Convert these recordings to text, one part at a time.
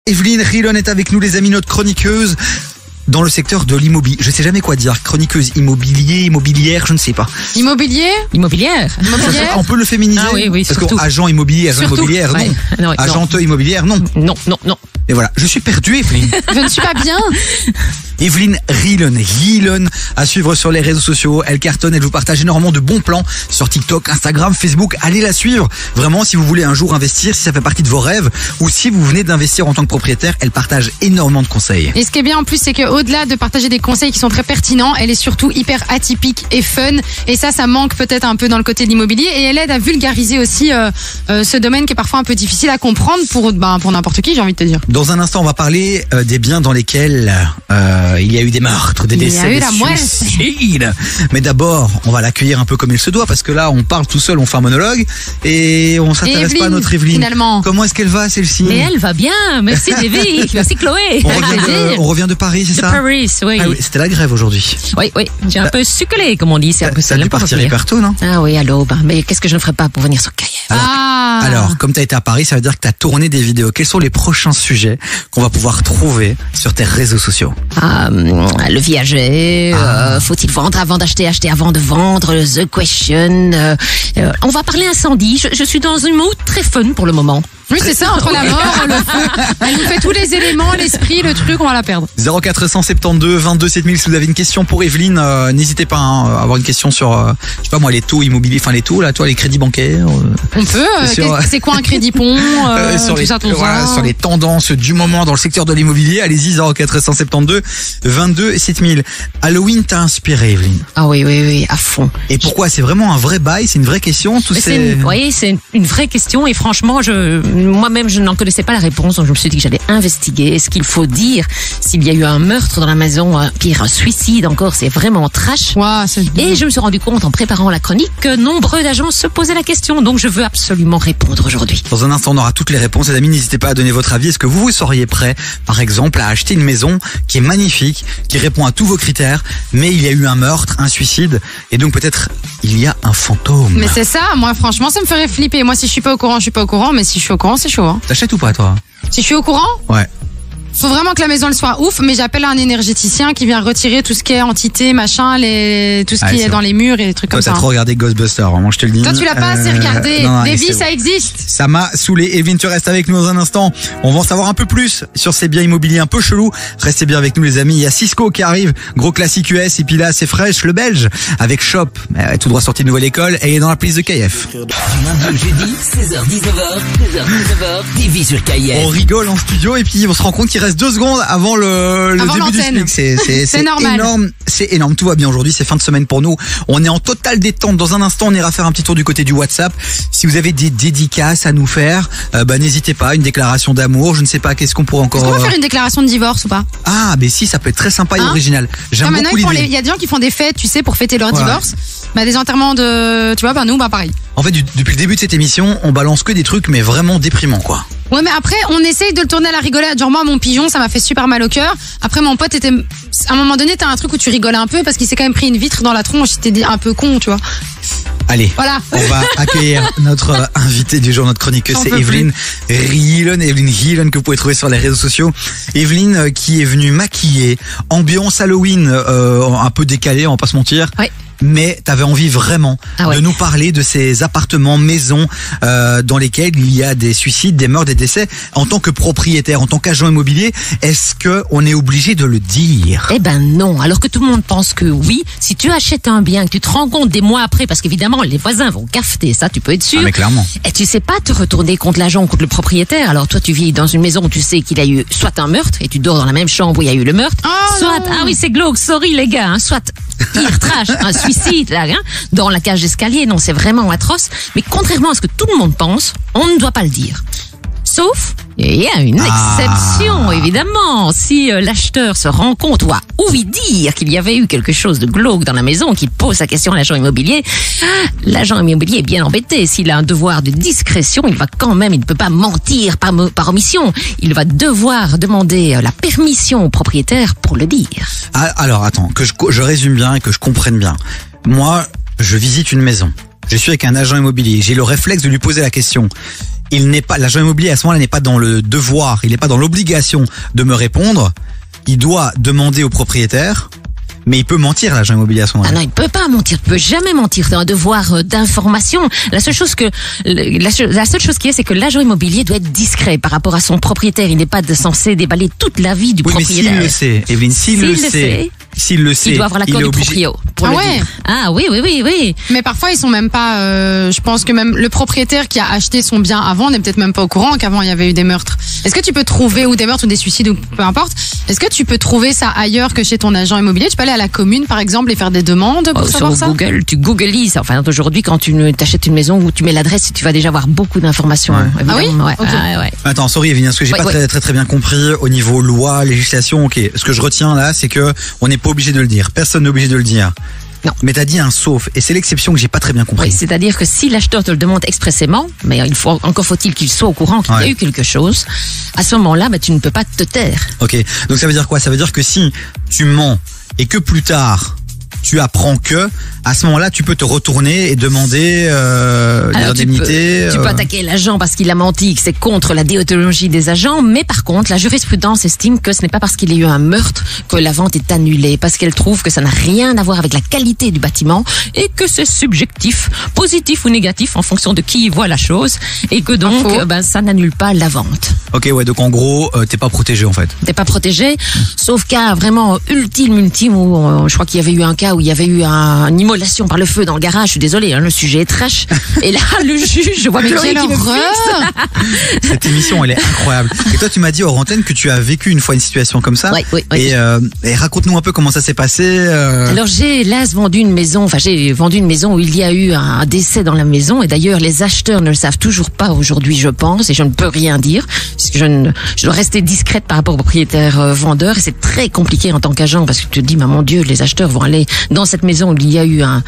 Evelyne Rillon est avec nous, les amis, notre chroniqueuse dans le secteur de l'immobilier. Je sais jamais quoi dire. Chroniqueuse immobilière, je ne sais pas. Immobilière. On peut le féminiser. Ah oui, parce surtout. Agent immobilier, agent immobilière, non. Ouais. Non, Agente immobilière, non. Non. Et voilà, je suis perdu, Evelyne. Je ne suis pas bien. Evelyne Rillon à suivre sur les réseaux sociaux. Elle cartonne, elle vous partage énormément de bons plans sur TikTok, Instagram, Facebook. Allez la suivre. Vraiment, si vous voulez un jour investir, si ça fait partie de vos rêves ou si vous venez d'investir en tant que propriétaire, elle partage énormément de conseils. Et ce qui est bien en plus, c'est qu'au-delà de partager des conseils qui sont très pertinents, elle est surtout hyper atypique et fun. Et ça manque peut-être un peu dans le côté de l'immobilier. Et elle aide à vulgariser aussi ce domaine qui est parfois un peu difficile à comprendre pour n'importe qui, j'ai envie de te dire. Dans un instant, on va parler des biens dans lesquels il y a eu des meurtres, des décès, des suicides. Mais d'abord, on va l'accueillir un peu comme il se doit, parce que là, on parle tout seul, on fait un monologue et on s'intéresse pas à notre Evelyne. Finalement. Comment est-ce qu'elle va, celle-ci? Mais elle va bien. Merci Davy. Merci Chloé. On revient de Paris, c'est ça? Paris, oui. Ah oui, c'était la grève aujourd'hui. Oui. J'ai un peu succolé, comme on dit. C'est un peu Ça a dû partir hyper tôt, non? Ah oui, à l'aube. Mais qu'est-ce que je ne ferais pas pour venir sur Kiev? Alors, comme tu as été à Paris, ça veut dire que tu as tourné des vidéos. Quels sont les prochains sujets qu'on va pouvoir trouver sur tes réseaux sociaux? Le viager, faut-il vendre avant d'acheter, acheter avant de vendre, the question. On va parler incendie. Je suis dans une mood très fun pour le moment. Oui, c'est ça, entre la mort, le feu. Elle nous fait tous les éléments, l'esprit, le truc, on va la perdre. 0472 22 7000, si vous avez une question pour Evelyne, n'hésitez pas à avoir une question sur, je sais pas moi, les taux immobiliers, enfin les taux, là, toi, les crédits bancaires. On peut, c'est quoi un crédit pont, sur sur les tendances du moment dans le secteur de l'immobilier, allez-y, 0472 22 7000. Halloween t'a inspiré, Evelyne? Ah oui, à fond. Et pourquoi? C'est vraiment un vrai bail, c'est une vraie question, Oui, c'est une vraie question et franchement, moi-même, je n'en connaissais pas la réponse, donc je me suis dit que j'allais investiguer. Est-ce qu'il faut dire s'il y a eu un meurtre dans la maison, pire, un suicide encore, c'est vraiment trash. Et je me suis rendu compte en préparant la chronique que nombreux d'agents se posaient la question, donc je veux absolument répondre aujourd'hui. Dans un instant, on aura toutes les réponses. Les amis, n'hésitez pas à donner votre avis. Est-ce que vous seriez prêt, par exemple, à acheter une maison qui est magnifique, qui répond à tous vos critères, mais il y a eu un meurtre, un suicide, et donc peut-être il y a un fantôme? Mais c'est ça, moi franchement, ça me ferait flipper. Moi, si je suis pas au courant, je suis pas au courant, mais si je suis au courant, c'est chaud. Hein. T'achètes ou pas, toi? Si je suis au courant? Ouais. Faut vraiment que la maison elle soit ouf, mais j'appelle un énergéticien qui vient retirer tout ce qui est entité, machin, tout ce qui est dans les murs et des trucs comme ça. Toi, t'as trop regardé Ghostbusters, vraiment, je te le dis. Toi, tu l'as pas assez regardé. Davy, ça existe. Ça m'a saoulé. Evelyne, tu restes avec nous dans un instant. On va en savoir un peu plus sur ces biens immobiliers un peu chelous. Restez bien avec nous, les amis. Il y a Cisco qui arrive, gros classique US, et puis là, c'est fraîche, le belge, avec Shop, tout droit sorti de nouvelle école, et il est dans la playlist de KF. Du lundi au jeudi, 16h, TV sur KF. On rigole en studio, et puis on se rend compte qu'il reste 2 secondes avant le début du SMIC. C'est normal. Énorme. C'est énorme. Tout va bien aujourd'hui. C'est fin de semaine pour nous. On est en totale détente. Dans un instant, on ira faire un petit tour du côté du WhatsApp. Si vous avez des dédicaces à nous faire, n'hésitez pas. Une déclaration d'amour. Je ne sais pas. Qu'est-ce qu'on pourrait encore. Est-ce qu'on va faire une déclaration de divorce ou pas? Ah, mais si, ça peut être très sympa et original. J'aime beaucoup l'idée. Il y a des gens qui font des fêtes, tu sais, pour fêter leur divorce. Des enterrements de, tu vois, nous, pareil. En fait, depuis le début de cette émission, on balance que des trucs, mais vraiment déprimants, quoi. Ouais, mais après, on essaye de le tourner à la rigolade. Genre, moi, mon pigeon, ça m'a fait super mal au cœur. Après, mon pote était, à un moment donné, t'as un truc où tu rigoles un peu parce qu'il s'est quand même pris une vitre dans la tronche. C'était un peu con, tu vois. Allez, voilà. On va accueillir notre invité du jour, notre chroniqueuse, c'est Evelyne Rillon, que vous pouvez trouver sur les réseaux sociaux. Evelyne qui est venue maquiller, ambiance Halloween un peu décalée, on va pas se mentir. Oui. Mais t'avais envie vraiment de nous parler de ces appartements, maisons dans lesquels il y a des suicides, des meurtres, des décès. En tant que propriétaire, en tant qu'agent immobilier, est-ce que on est obligé de le dire? Eh ben non. Alors que tout le monde pense que oui. Si tu achètes un bien, que tu te rends compte des mois après, parce qu'évidemment les voisins vont cafeter, ça tu peux être sûr. Ah, mais clairement. Et tu sais pas te retourner contre l'agent ou contre le propriétaire. Alors toi tu vis dans une maison où tu sais qu'il y a eu soit un meurtre et tu dors dans la même chambre où il y a eu le meurtre, soit c'est glauque, sorry les gars, soit pire trash, un suicide là, dans la cage d'escalier. Non, c'est vraiment atroce. Mais contrairement à ce que tout le monde pense, on ne doit pas le dire. Sauf, il y a une exception, évidemment. Si l'acheteur se rend compte ou a ouï dire qu'il y avait eu quelque chose de glauque dans la maison, qu'il pose la question à l'agent immobilier est bien embêté. S'il a un devoir de discrétion, il ne peut pas mentir par omission. Il va devoir demander la permission au propriétaire pour le dire. Alors, attends, que je résume bien et que je comprenne bien. Moi, je visite une maison. Je suis avec un agent immobilier. J'ai le réflexe de lui poser la question. l'agent immobilier à ce moment-là n'est pas dans le devoir, il n'est pas dans l'obligation de me répondre. Il doit demander au propriétaire. Mais il peut mentir, l'agent immobilier, à ce moment-là. Ah non, il peut pas mentir, il peut jamais mentir. C'est un devoir d'information. La seule chose qui est, c'est que l'agent immobilier doit être discret par rapport à son propriétaire. Il n'est pas censé déballer toute la vie du propriétaire. Mais s'il le sait, Evelyne, s'il le sait, il doit avoir l'accord du proprio. Ah ouais. Ah oui. Mais parfois ils sont même pas. Je pense que même le propriétaire qui a acheté son bien avant n'est peut-être même pas au courant qu'avant il y avait eu des meurtres. Est-ce que tu peux trouver ou des meurtres ou des suicides ou peu importe. Est-ce que tu peux trouver ça ailleurs que chez ton agent immobilier? Tu peux aller à la commune par exemple et faire des demandes pour savoir sur ça? Google, tu googleises. Enfin aujourd'hui, quand tu t'achètes une maison où tu mets l'adresse, tu vas déjà avoir beaucoup d'informations. Ouais. Ah oui. Ouais. Okay. Ouais. Attends, sorry Evelyne, parce que j'ai pas très bien compris au niveau loi, législation. Ok, ce que je retiens là, c'est que on n'est pas obligé de le dire. Personne n'est obligé de le dire. Non. Mais t'as dit un sauf, et c'est l'exception que j'ai pas très bien compris. Oui, c'est-à-dire que si l'acheteur te le demande expressément, mais encore faut-il qu'il soit au courant qu'il y a eu quelque chose, à ce moment-là, tu ne peux pas te taire. Ok, donc ça veut dire quoi? Ça veut dire que si tu mens et que plus tard tu apprends que, à ce moment-là, tu peux te retourner et demander des indemnités. Tu peux attaquer l'agent parce qu'il a menti, que c'est contre la déontologie des agents, mais par contre, la jurisprudence estime que ce n'est pas parce qu'il y a eu un meurtre que la vente est annulée, parce qu'elle trouve que ça n'a rien à voir avec la qualité du bâtiment et que c'est subjectif, positif ou négatif en fonction de qui voit la chose, et que donc, ça n'annule pas la vente. Ok, ouais, donc en gros, t'es pas protégé en fait. T'es pas protégé, sauf cas vraiment ultime où je crois qu'il y avait eu un cas où il y avait eu une immolation par le feu dans le garage. Je suis désolée, le sujet est trash. Et là, le juge, je vois Chloé qui me fixe. Cette émission, elle est incroyable. Et toi, tu m'as dit hors antenne que tu as vécu une fois une situation comme ça. Oui. Et raconte-nous un peu comment ça s'est passé. Alors j'ai vendu une maison où il y a eu un décès dans la maison. Et d'ailleurs, les acheteurs ne le savent toujours pas aujourd'hui, je pense, et je ne peux rien dire, puisque je dois rester discrète par rapport au propriétaire vendeur. Et c'est très compliqué en tant qu'agent, parce que tu te dis, mon Dieu, les acheteurs vont aller dans cette maison où il y a eu un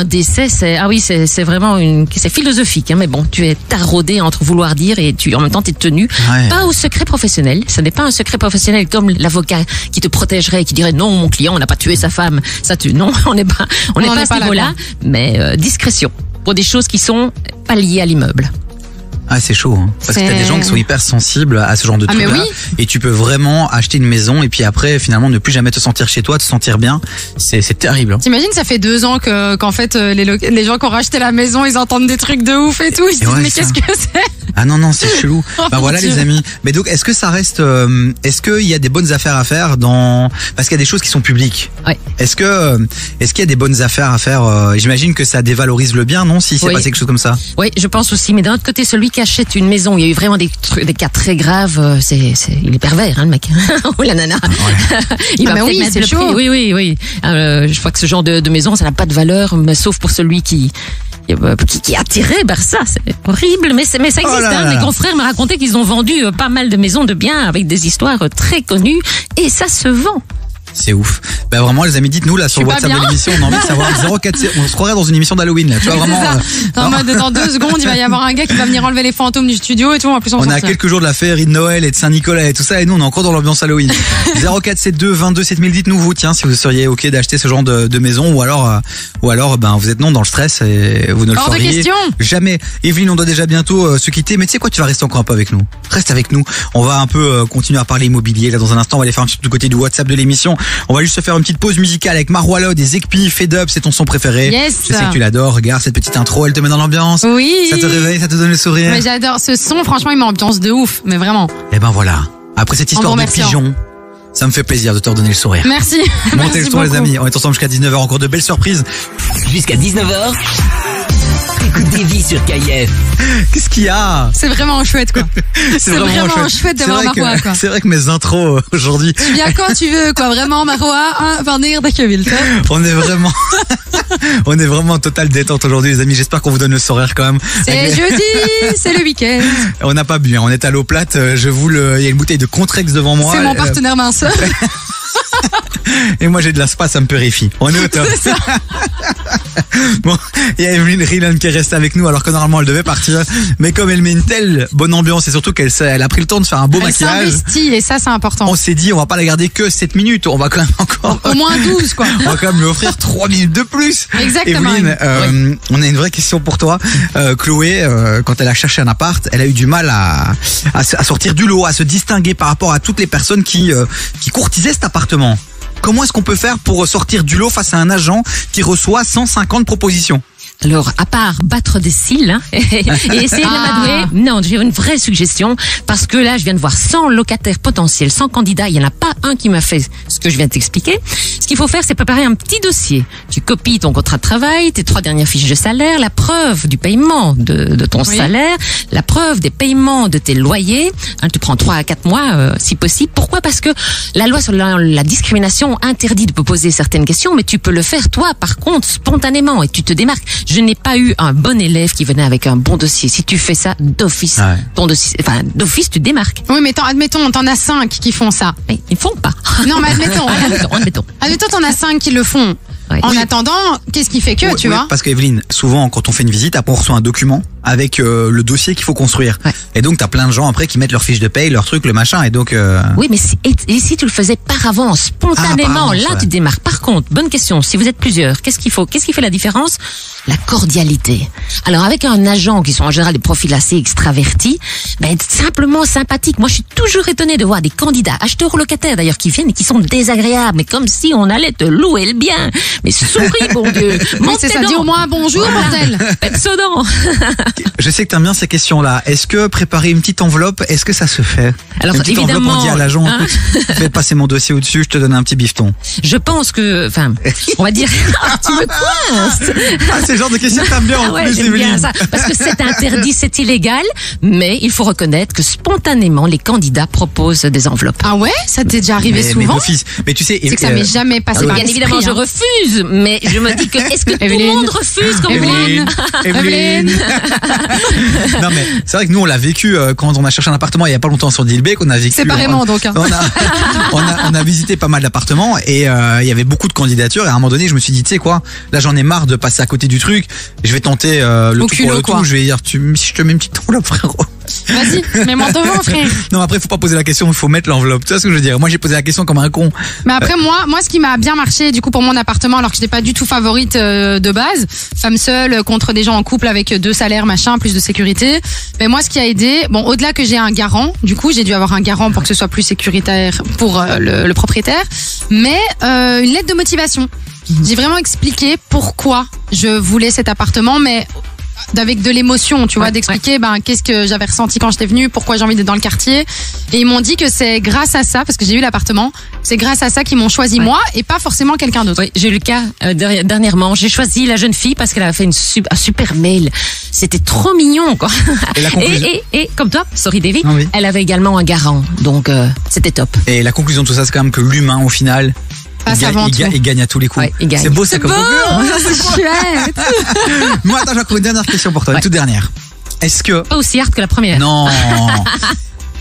décès. C'est vraiment c'est philosophique, mais bon, tu es taraudé entre vouloir dire et en même temps t'es tenu pas au secret professionnel. Ce n'est pas un secret professionnel comme l'avocat qui te protégerait et qui dirait non, mon client, on n'a pas tué sa femme. Non, on n'est pas à ce niveau-là, mais discrétion pour des choses qui sont pas liées à l'immeuble. Ah, c'est chaud, hein. Parce que t'as des gens qui sont hyper sensibles à ce genre de trucs-là. Oui. Et tu peux vraiment acheter une maison et puis après, finalement, ne plus jamais te sentir chez toi, te sentir bien. C'est terrible. Hein. T'imagines, ça fait 2 ans qu'en fait, les gens qui ont racheté la maison, ils entendent des trucs de ouf et tout. Ils se disent, mais qu'est-ce que c'est? Ah non, c'est chelou. Voilà, les amis. Mais donc, est-ce que ça reste, est-ce qu'il y a des bonnes affaires à faire parce qu'il y a des choses qui sont publiques. Ouais. Est-ce qu'il y a des bonnes affaires à faire, j'imagine que ça dévalorise le bien, non? Si c'est passé quelque chose comme ça. Oui, je pense aussi. Mais d'un autre côté, celui qui achète une maison, il y a eu vraiment des cas très graves, il est pervers, le mec. Ou la nana. Il va peut-être mettre le prix. Oui. Je crois que ce genre de maison, ça n'a pas de valeur, mais sauf pour celui qui est attiré vers ça. C'est horrible, mais ça existe. Mes confrères me racontaient qu'ils ont vendu pas mal de maisons de biens avec des histoires très connues, et ça se vend. C'est ouf. Vraiment, les amis, dites-nous là sur le WhatsApp de l'émission, on a envie de savoir 047. On se croirait dans une émission d'Halloween là. Tu vois vraiment. Dans 2 secondes, il va y avoir un gars qui va venir enlever les fantômes du studio et tout. En plus, on a quelques jours de la féerie de Noël et de Saint-Nicolas et tout ça, et nous on est encore dans l'ambiance Halloween. 0472 22 7000. Dites-nous vous, si vous seriez ok d'acheter ce genre de maison, ou alors vous êtes non dans le stress et vous ne le feriez de question. Jamais. Evelyne, on doit déjà bientôt se quitter, mais tu sais quoi, tu vas rester encore un peu avec nous. Reste avec nous. On va un peu continuer à parler immobilier là dans un instant. On va aller faire un petit peu du côté du WhatsApp de l'émission. On va juste se faire une petite pause musicale avec Marwalo des Zekpi, Fed Up, c'est ton son préféré. Yes. Je sais que tu l'adores. Regarde cette petite intro, elle te met dans l'ambiance. Oui. Ça te réveille, ça te donne le sourire. Mais j'adore ce son, franchement, il m'ambiance de ouf, mais vraiment. Et voilà. Après cette histoire de pigeon, ça me fait plaisir de te redonner le sourire. Merci. Montez le son, les amis. On est ensemble jusqu'à 19h, encore de belles surprises. Jusqu'à 19h. Écoute des vies sur KIF. Qu'est-ce qu'il y a? C'est vraiment chouette, quoi. C'est vraiment chouette d'avoir Marois, quoi. C'est vrai que mes intros aujourd'hui. Tu viens quand tu veux, quoi. Vraiment, Marois, venir dès que vil. On est vraiment en totale détente aujourd'hui, les amis. J'espère qu'on vous donne le sourire quand même. C'est jeudi, c'est le week-end. On n'a pas bu, on est à l'eau plate. Il y a une bouteille de Contrex devant moi. C'est mon partenaire minceur. Et moi j'ai de la spa, ça me purifie. On est au top. C'est ça. Bon, il y a Evelyne Rielen qui est restée avec nous alors que normalement elle devait partir. Mais comme elle met une telle bonne ambiance et surtout elle a pris le temps de faire un beau Elle maquillage, s'investit et ça c'est important. on s'est dit on va pas la garder que 7 minutes, on va quand même encore... Au moins 12 quoi. On va quand même lui offrir 3 minutes de plus. Exactement. Evelyne, on a une vraie question pour toi. Chloé, quand elle a cherché un appart, elle a eu du mal à sortir du lot, à se distinguer par rapport à toutes les personnes qui courtisaient cet appartement. Comment est-ce qu'on peut faire pour sortir du lot face à un agent qui reçoit 150 propositions? Alors, à part battre des cils hein, et essayer de l'amadouer, non, j'ai une vraie suggestion parce que là, je viens de voir 100 locataires potentiels, 100 candidats. Il n'y en a pas un qui m'a fait ce que je viens de t'expliquer. Ce qu'il faut faire, c'est préparer un petit dossier. Tu copies ton contrat de travail, tes 3 dernières fiches de salaire, la preuve du paiement de ton salaire, la preuve des paiements de tes loyers. Tu prends 3 à 4 mois, si possible. Pourquoi? Parce que la loi sur la discrimination interdit de poser certaines questions, mais tu peux le faire toi, par contre, spontanément, et tu te démarques. Je n'ai pas eu un bon élève qui venait avec un bon dossier. Si tu fais ça d'office, ton dossier, enfin d'office, tu te démarques. Oui, mais admettons, t'en as 5 qui font ça. Mais ils font pas. Non, mais admettons. Admettons, t'en as 5 qui le font. Ouais. En attendant, qu'est-ce qui fait que, tu vois? Parce qu'Evelyne, souvent quand on fait une visite, après on reçoit un document avec le dossier qu'il faut construire. Ouais. Et donc t'as plein de gens après qui mettent leurs fiches de paye, leurs trucs, le machin, et donc... Oui, mais si tu le faisais par avance, spontanément, par avance, là tu démarres. Par contre, bonne question, si vous êtes plusieurs, qu'est-ce qu'il faut? Qu'est-ce qui fait la différence? La cordialité. Alors avec un agent qui sont en général des profils assez extravertis, simplement sympathique. Moi je suis toujours étonnée de voir des candidats, acheteurs ou locataires d'ailleurs, qui viennent et qui sont désagréables, mais comme si on allait te louer le bien. Mais souris, bon Dieu. Mais c'est ça, dis au moins un bonjour, bordel. Pepsodent. Je sais que t'aimes bien ces questions-là. Est-ce que préparer une petite enveloppe, est-ce que ça se fait? Alors une petite enveloppe, on dit à l'agent, hein, écoute, fais passer mon dossier au-dessus, je te donne un petit bifton. Je pense que, on va dire, tu me coinces. Ah, c'est le genre de questions que t'aimes bien en Ouais, plus, j'aime bien Evelyne. ça. Parce que c'est interdit, c'est illégal, mais il faut reconnaître que spontanément, les candidats proposent des enveloppes. Ah ouais? Ça t'est déjà arrivé Mais souvent? d'office. Mais tu sais... C'est que ça m'est jamais passé par Bien l'esprit, évidemment, je hein. refuse, mais je me dis que est-ce que tout le monde refuse comme moi? Evelyne. Non mais c'est vrai que nous on l'a vécu quand on a cherché un appartement il y a pas longtemps sur Dilbeek, on a vécu Séparément, donc, hein. on a visité pas mal d'appartements et il y avait beaucoup de candidatures et à un moment donné je me suis dit tu sais quoi, là j'en ai marre de passer à côté du truc, je vais tenter le Au tout culot, pour le quoi. tout, je vais dire si je te mets une petite enveloppe frérot. Vas-y, mets-moi devant, frère. Non après faut pas poser la question, il faut mettre l'enveloppe, tu vois ce que je veux dire. Moi j'ai posé la question comme un con. Mais après, moi, ce qui m'a bien marché, du coup, pour mon appartement, alors que je n'étais pas du tout favorite de base, femme seule contre des gens en couple avec 2 salaires, machin, plus de sécurité. Mais moi, ce qui a aidé, bon, au-delà que j'ai un garant, du coup, j'ai dû avoir un garant pour que ce soit plus sécuritaire pour le propriétaire, mais une lettre de motivation. J'ai vraiment expliqué pourquoi je voulais cet appartement, mais avec de l'émotion, tu vois, d'expliquer qu'est-ce que j'avais ressenti quand j'étais venue, pourquoi j'ai envie d'être dans le quartier. Et ils m'ont dit que c'est grâce à ça, parce que j'ai eu l'appartement, c'est grâce à ça qu'ils m'ont choisi moi et pas forcément quelqu'un d'autre. Oui, j'ai eu le cas dernièrement. J'ai choisi la jeune fille parce qu'elle avait fait un super mail. C'était trop mignon, quoi. Et la conclusion et comme toi, sorry Davy, Ah oui. elle avait également un garant. Donc, c'était top. Et la conclusion de tout ça c'est quand même que l'humain au final Passe avant tout. il gagne à tous les coups. Ouais, il gagne. C'est beau ça comme conclusion. C'est chouette. Moi attends, j'ai encore une dernière question pour toi, une toute dernière. Est-ce que Pas aussi hard que la première. non.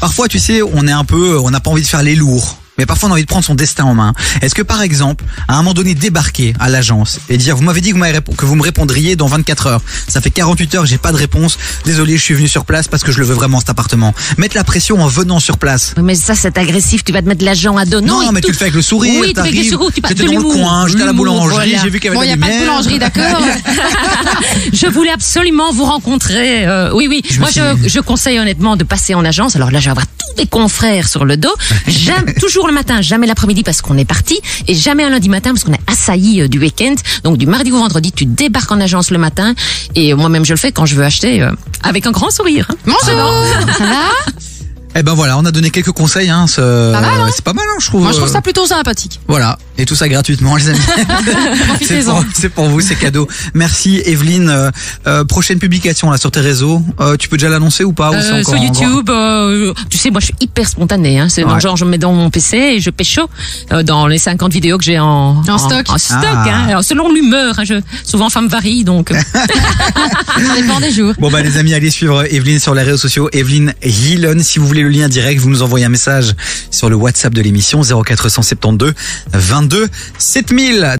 Parfois, tu sais, on n'a pas envie de faire les lourds. Mais parfois on a envie de prendre son destin en main. Est-ce que par exemple, à un moment donné, débarquer à l'agence et dire, vous m'avez dit que vous me répondriez dans 24 heures. Ça fait 48 heures, j'ai pas de réponse. Désolé, je suis venu sur place parce que je le veux vraiment cet appartement. Mettre la pression en venant sur place. Mais ça, c'est agressif. Tu vas te mettre l'agent à dos. Non, mais tu le fais avec le sourire. Oui, tu fais avec le sourire, tu passes J'étais de dans le l'humour. coin, j'étais à la L'humour, boulangerie, voilà. j'ai vu qu'il y Bon, avait il de n'y la a pas de lumière. boulangerie, d'accord? Je voulais absolument vous rencontrer. Oui. Je me Moi, suis- je conseille honnêtement de passer en agence. Alors là, je vais avoir tous mes confrères sur le dos. Toujours le matin, jamais l'après-midi parce qu'on est parti, et jamais un lundi matin parce qu'on est assailli du week-end. Donc du mardi au vendredi, tu débarques en agence le matin. Et moi-même, je le fais quand je veux acheter avec un grand sourire. Bonjour. Ça va? Eh ben voilà, on a donné quelques conseils. C'est pas mal, je trouve. Moi, je trouve ça plutôt sympathique. Voilà, et tout ça gratuitement, les amis. Profitez-en. C'est pour vous, c'est cadeau. Merci, Evelyne. Prochaine publication là sur tes réseaux. Tu peux déjà l'annoncer ou pas ou c'est encore Sur en YouTube, tu sais, moi je suis hyper spontanée. C'est Ouais. genre je me mets dans mon PC et je pécho dans les 50 vidéos que j'ai en stock. En stock, Ah. Alors, selon l'humeur, souvent femme varie, donc. Ça dépend des jours. Bon bah les amis, allez suivre Evelyne sur les réseaux sociaux, Evelyne Rielen. Si vous voulez le lien direct, vous nous envoyez un message sur le WhatsApp de l'émission 0472 22 7000.